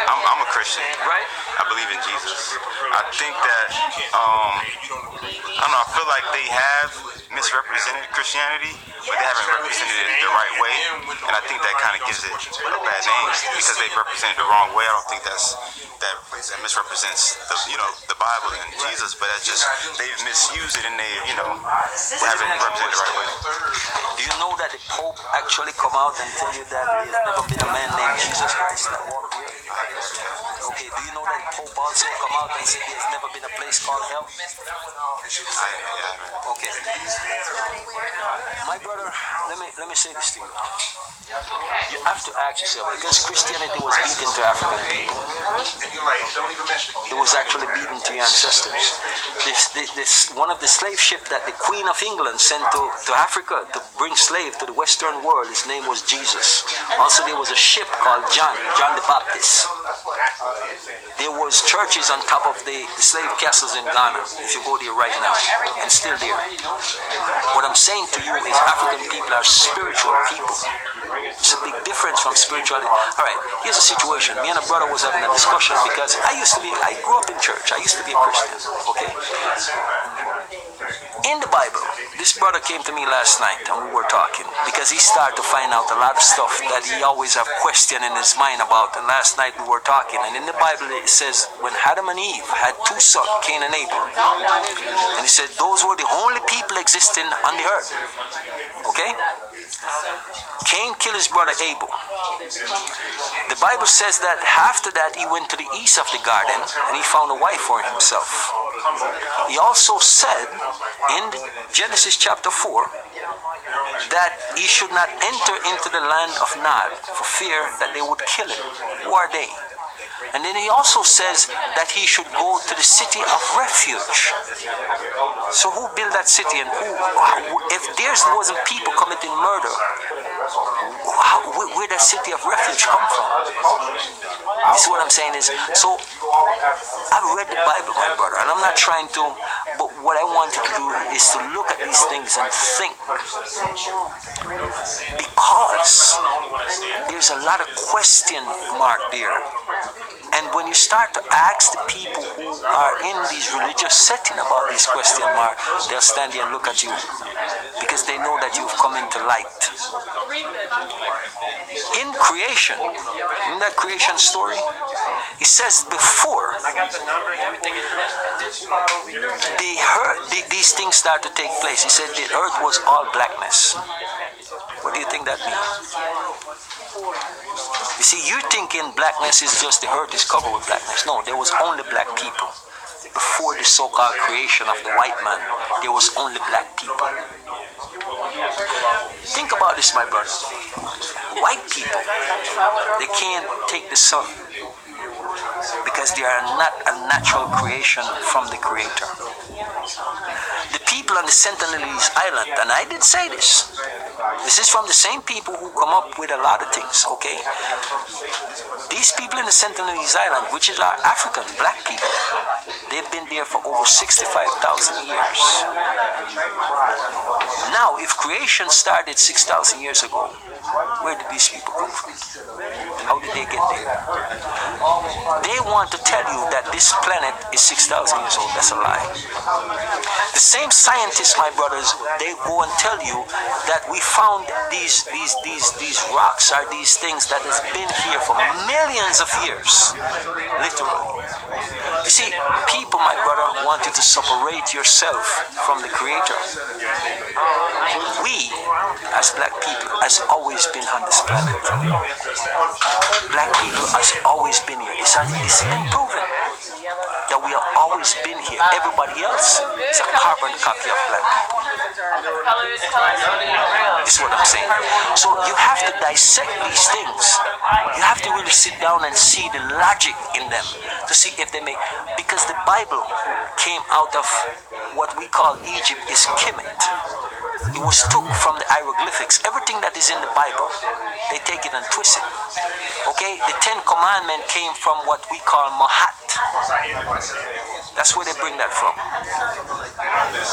I'm a Christian. Right? I believe in Jesus. I think that I don't know. I feel like they have misrepresented Christianity, but they haven't represented it the right way, and I think that kind of gives it a bad name because they represent it the wrong way. I don't think that misrepresents the Bible and Jesus, but that's just they've misused it and they haven't represented it the right way. Do you know that the Pope actually come out and tell you that there's never been a man named Jesus Christ that walked here? Okay, do you know that the Pope also come out and say there's never been a place called hell? Okay. My brother, let me say this to you. You have to ask yourself, because Christianity was beaten to African people. It was actually beaten to your ancestors. This one of the slave ships that the Queen of England sent to Africa to bring slave to the Western world, his name was Jesus. Also there was a ship called John the Baptist. There was churches on top of the slave castles in Ghana, if you go there right now, and still there. What I'm saying to you is African people are spiritual people. It's a big difference from spirituality. Alright, here's a situation. Me and a brother was having a discussion because I grew up in church. I used to be a Christian, okay? In the Bible, this brother came to me last night and we were talking because he started to find out a lot of stuff that he always have question in his mind about. And last night we were talking, and in the Bible it says when Adam and Eve had two sons, Cain and Abel, and he said those were the only people existing on the earth. Okay? Cain killed his brother Abel. The Bible says that after that he went to the east of the garden and he found a wife for himself. He also said in Genesis chapter 4 that he should not enter into the land of Nod for fear that they would kill him. Who are they? And then he also says that he should go to the city of refuge. So who built that city, and if there wasn't people committing murder, where that city of refuge come from? This is what I'm saying is, so I've read the Bible, my brother, and I'm not trying to, but what I want you to do is to look at these things and think. Because there's a lot of question mark there. And when you start to ask the people who are in these religious setting about these question marks, they'll stand there and look at you because they know that you've come into light. In creation, in that creation story, it says before these things start to take place, he said the earth was all blackness. What do you think that means? You see, you're thinking blackness is just the earth is covered with blackness. No, there was only black people. Before the so-called creation of the white man, there was only black people. Think about this, my brother. White people, they can't take the sun because they are not a natural creation from the Creator. The people on the Sentinelese Island, and I did say this is from the same people who come up with a lot of things, okay? These people in the Sentinelese Island, which is our African black people, they've been there for over 65,000 years. Now, if creation started 6,000 years ago, where did these people come from? How did they get there? They want to tell you that this planet is 6,000 years old. That's a lie. The same scientists, my brothers, they go and tell you that we found these rocks are these things that has been here for millions of years, literally. You see, people, my brother, want you to separate yourself from the Creator. We, as black people, has always been on this planet. Black people has always been here. It's been proven that we have always been here. Everybody else is a carbon copy of black people. This is what I'm saying. So you have to dissect these things. You have to really sit down and see the logic in them to see if they make. Because the Bible came out of what we call Egypt is Kemet. It was took from the hieroglyphics. Everything that is in the Bible, they take it and twist it. Okay? The 10 Commandments came from what we call Mahat. That's where they bring that from.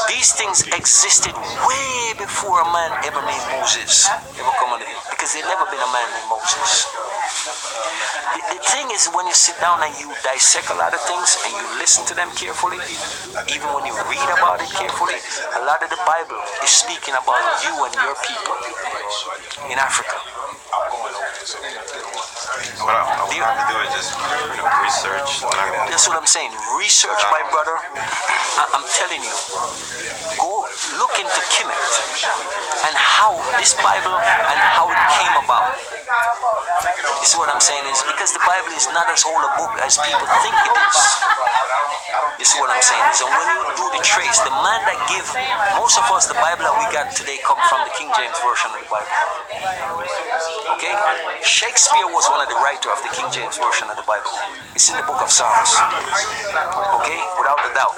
These things existed way before a man ever named Moses ever come on the, because there never been a man named Moses. The thing is, when you sit down and you dissect a lot of things and you listen to them carefully, even when you read about it carefully, a lot of the Bible is speaking about you and your people in Africa. What I have to do is just research. That's what I'm saying. Research, my brother. I'm telling you, go look into Kemet and how this Bible and how it came about. This is what I'm saying is because the Bible is not as old a book as people think it is. This is what I'm saying is, and when you do the trace, the man that give most of us the Bible that we got today come from the King James version of the Bible. Okay, Shakespeare was one of the writers of the King James version of the Bible. It's in the book of Psalms. Okay, without a doubt.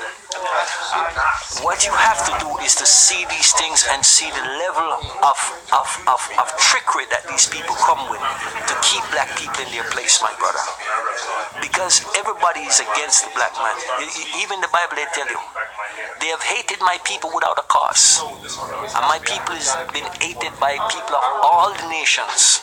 What you have to do is to see these things and see the level of trickery that these people come with to keep black people in their place, my brother. Because everybody is against the black man. Even the Bible, they tell you, they have hated my people without a cause. And my people has been hated by people of all the nations.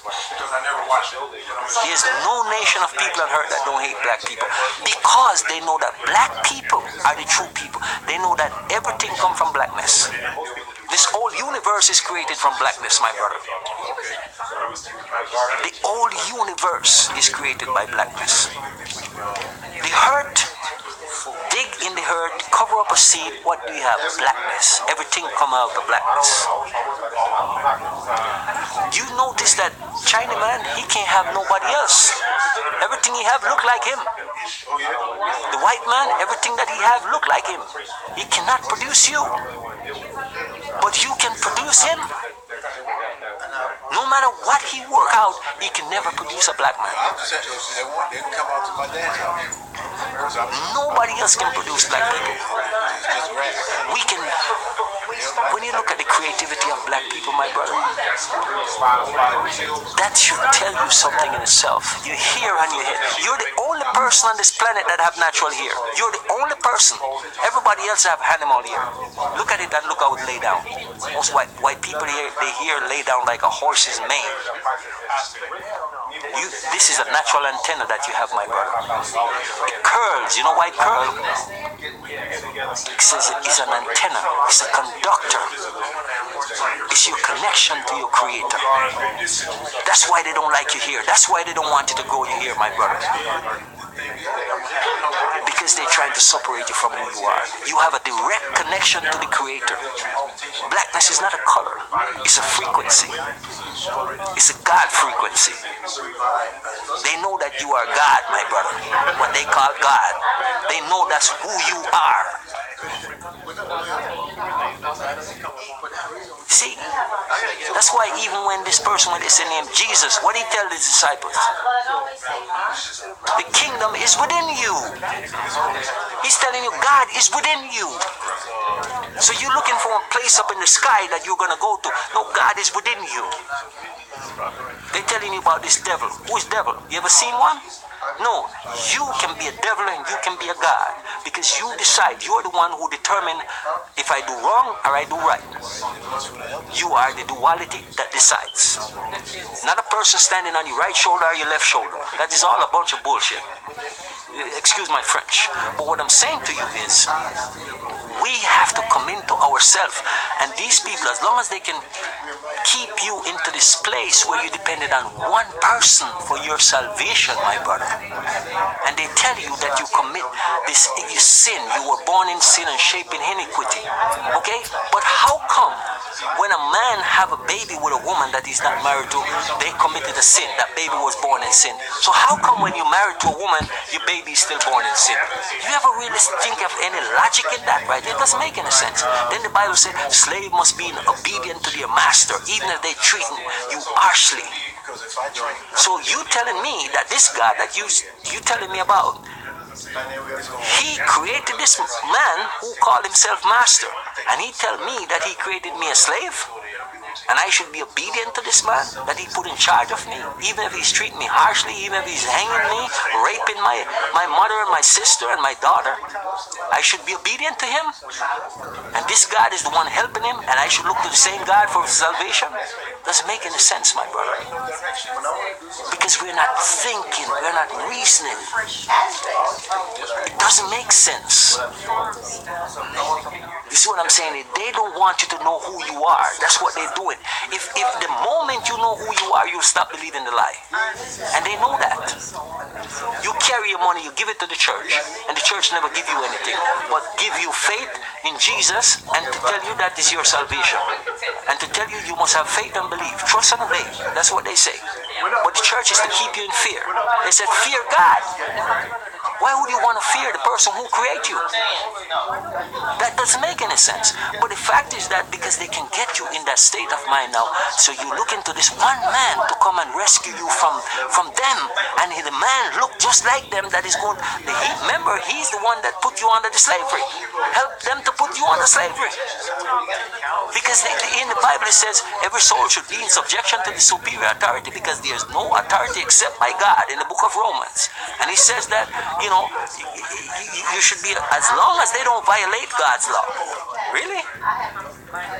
There's no nation of people on earth that don't hate black people. Because they know that black people are the true people. They know that everything comes from blackness. This whole universe is created from blackness, my brother. The whole universe is created by blackness. The hurt, dig in the hurt, cover up a seed, what do you have? Blackness. Everything comes out of blackness. You notice that China man, he can't have nobody else. Everything he have look like him. The white man, everything that he have look like him. He cannot produce you. But you can produce him. No matter what he work out, he can never produce a black man. Nobody else can produce black people. We can. When you look at the creativity of black people, my brother, that should tell you something in itself. Your hair on your head. You're the only person on this planet that have natural hair. You're the only person. Everybody else have animal hair. Look at it and look how it lay down. Most white people here, they hair lay down like a horse's mane. This is a natural antenna that you have, my brother. It curls. You know why it curls? It says it's an antenna. It's a conductor. It's your connection to your creator. That's why they don't like you here. That's why they don't want you to grow your hair, my brother. Because they're trying to separate you from who you are. You have a direct connection to the creator. Blackness is not a color. It's a frequency. It's a God frequency. They know that you are God, my brother. What they call God. They know that's who you are. See, that's why even when this person with his name Jesus, what he tell his disciples? The kingdom is within you. He's telling you God is within you. So you're looking for a place up in the sky that you're going to go to. No, God is within you. They're telling you about this devil. Who is devil? You ever seen one? No, you can be a devil and you can be a God because you decide. You're the one who determine if I do wrong or I do right. You are the duality that decides. Not a person standing on your right shoulder or your left shoulder. That is all a bunch of bullshit. Excuse my French. But what I'm saying to you is we have to come into ourselves, and these people, as long as they can keep you into this place where you depended on one person for your salvation, my brother, and they tell you that you commit this sin, you were born in sin and shaped in iniquity, okay? But how come when a man have a baby with a woman that he's not married to, they committed a sin, that baby was born in sin? So how come when you're married to a woman, your baby is still born in sin? You ever really think of any logic in that, right? It doesn't make any sense. Then the Bible says, slave must be obedient to their master, even if they treat you harshly. So you telling me that this God that you telling me about, he created this man who called himself master, and he tell me that he created me a slave? And I should be obedient to this man that he put in charge of me, even if he's treating me harshly, even if he's hanging me, raping my mother and my sister and my daughter. I should be obedient to him. And this God is the one helping him, and I should look to the same God for salvation. Doesn't make any sense, my brother. Because we're not thinking, we're not reasoning. It doesn't make sense. You see what I'm saying? They don't want you to know who you are. That's what they're doing. If the moment you know who you are, you'll stop believing the lie. And they know that. You carry your money, you give it to the church, and the church never give you anything, but give you faith in Jesus and to tell you that is your salvation. And to tell you you must have faith and believe. Trust and obey. That's what they say. But the church is to keep you in fear. They said, fear God. Why would you want to fear the person who created you? That doesn't make any sense. But the fact is that because they can get you in that state of mind now, so you look into this one man to come and rescue you from them, and the man looked just like them. That is going. Remember, he's the one that put you under the slavery. Help them to put you under slavery. Because in the Bible it says every soul should be in subjection to the superior authority, because there's no authority except by God in the book of Romans. And he says that, you should be, as long as they don't violate God's law. Really?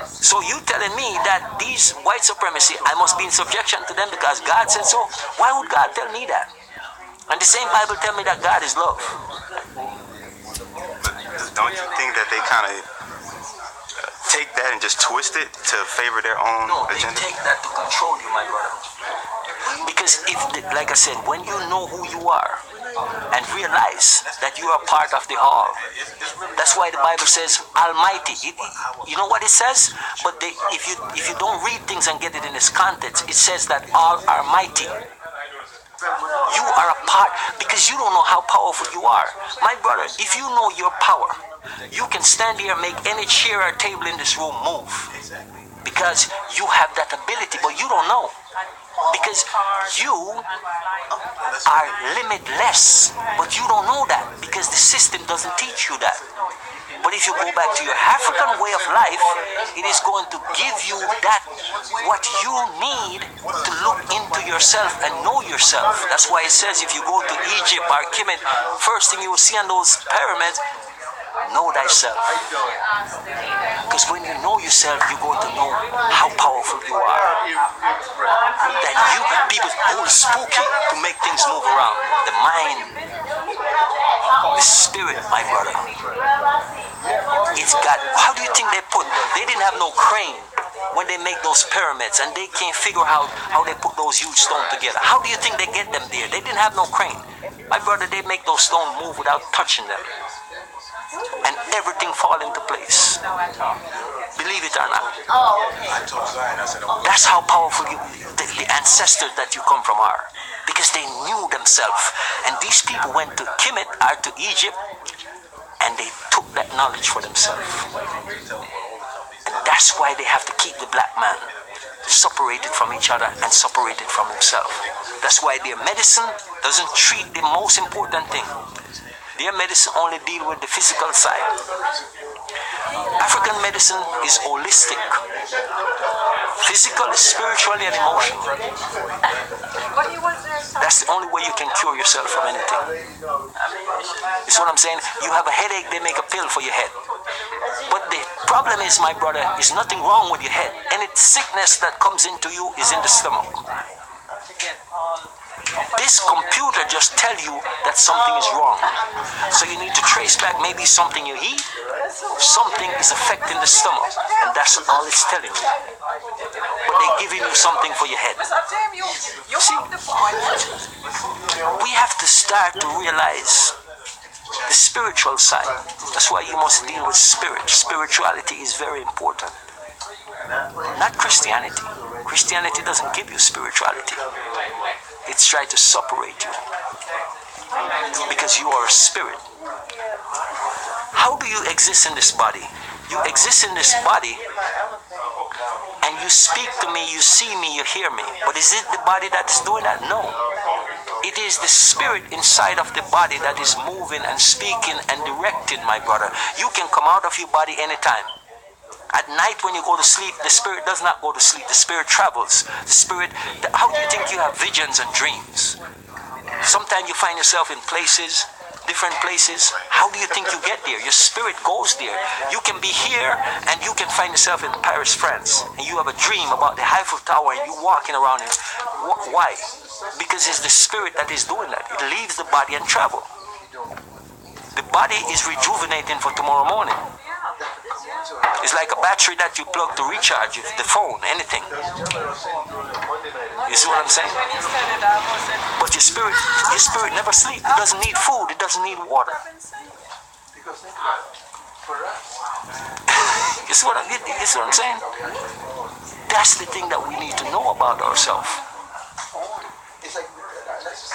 So you telling me that these white supremacy, I must be in subjection to them because God said so? Why would God tell me that? And the same Bible tell me that God is love. But don't you think that they kind of take that and just twist it to favor their own agenda? They take that to control you, my brother. Because like I said, when you know who you are and realize that you are part of the all, that's why the Bible says Almighty. You know what it says? But if you don't read things and get it in its context, it says that all are mighty. You are a part, because you don't know how powerful you are. My brother, if you know your power, you can stand here and make any chair or table in this room move. Because you have that ability, but you don't know. Because you are limitless, but you don't know that because the system doesn't teach you that. But if you go back to your African way of life, it is going to give you that what you need to look into yourself and know yourself. That's why it says if you go to Egypt or Kemet, first thing you will see on those pyramids, know thyself. Because when you know yourself, you're going to know how powerful you are. That people who are spooky to make things move around. The mind, the spirit, my brother. It's got, how do you think they didn't have no crane when they make those pyramids, and they can't figure out how they put those huge stones together. How do you think they get them there? They didn't have no crane. My brother, they make those stones move without touching them. And everything fall into place. Believe it or not. That's how powerful the ancestors that you come from are. Because they knew themselves. And these people went to Kemet or to Egypt, and they took that knowledge for themselves. And that's why they have to keep the black man separated from each other and separated from himself. That's why their medicine doesn't treat the most important thing. Their medicine only deal with the physical side. African medicine is holistic. Physical, spiritually, and emotionally. That's the only way you can cure yourself from anything. You see what I'm saying? You have a headache, they make a pill for your head. But the problem is, my brother, is nothing wrong with your head. Any sickness that comes into you is in the stomach. This computer just tell you that something is wrong. So you need to trace back maybe something you eat, something is affecting the stomach, and that's all it's telling you. But they're giving you something for your head. See, we have to start to realize the spiritual side. That's why you must deal with spirit. Spirituality is very important. Not Christianity. Christianity doesn't give you spirituality. It's trying to separate you. Because you are a spirit. How do you exist in this body? You exist in this body and you speak to me, you see me, you hear me. But is it the body that is doing that? No. It is the spirit inside of the body that is moving and speaking and directing, my brother. You can come out of your body anytime. At night when you go to sleep, the spirit does not go to sleep. The spirit travels. The spirit, how do you think you have visions and dreams? Sometimes you find yourself in places, different places. How do you think you get there? Your spirit goes there. You can be here and you can find yourself in Paris, France, and you have a dream about the Eiffel Tower and you're walking around it. Why? Because it's the spirit that is doing that. It leaves the body and travel. The body is rejuvenating for tomorrow morning. It's like a battery that you plug to recharge the phone, anything. You see what I'm saying? But your spirit never sleeps. It doesn't need food. It doesn't need water. You see what I'm saying? That's the thing that we need to know about ourselves.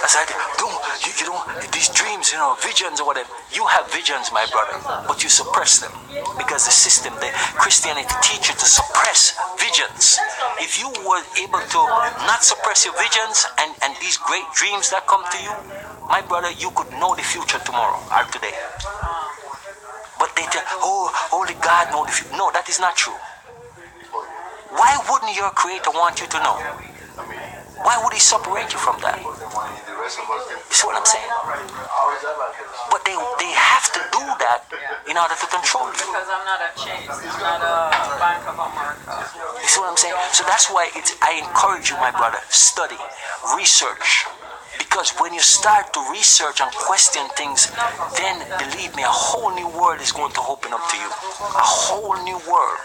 As I you don't, these dreams, visions or whatever. You have visions, my brother, but you suppress them because the system, the Christianity teach you to suppress visions. If you were able to not suppress your visions and these great dreams that come to you, my brother, you could know the future tomorrow or today. But they tell, only God knows the future. No, that is not true. Why wouldn't your Creator want you to know? Why would He separate you from that? You see what I'm saying? But they have to do that in order to control you. Because I'm not a Chase, I'm not a Bank of America. You see what I'm saying? So that's why I encourage you, my brother, study, research. Because when you start to research and question things, then believe me, a whole new world is going to open up to you. A whole new world.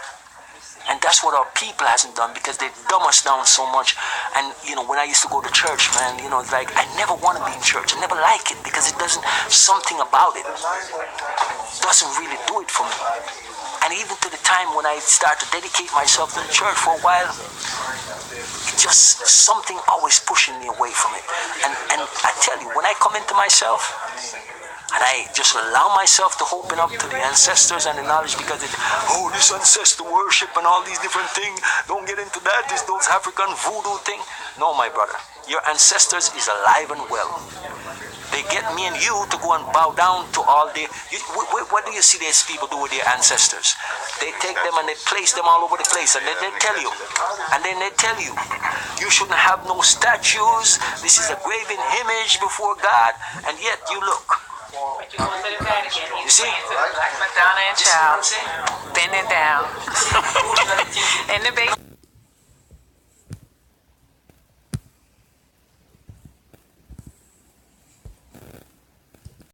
And that's what our people hasn't done because they dumb us down so much. And when I used to go to church, man, it's like I never want to be in church. I never like it because it doesn't, something about it doesn't really do it for me. And even to the time when I start to dedicate myself to the church for a while, it's just something always pushing me away from it. And I tell you, when I come into myself, and I just allow myself to open up to the ancestors and the knowledge because this ancestor worship and all these different things. Don't get into that. This those African voodoo thing. No, my brother. Your ancestors is alive and well. They get me and you to go and bow down to all the... What do you see these people do with their ancestors? They take them and they place them all over the place and then they tell you. And then they tell you, you shouldn't have no statues. This is a graven image before God. And yet you look. You see? Like Madonna and Child, bending down in the basement.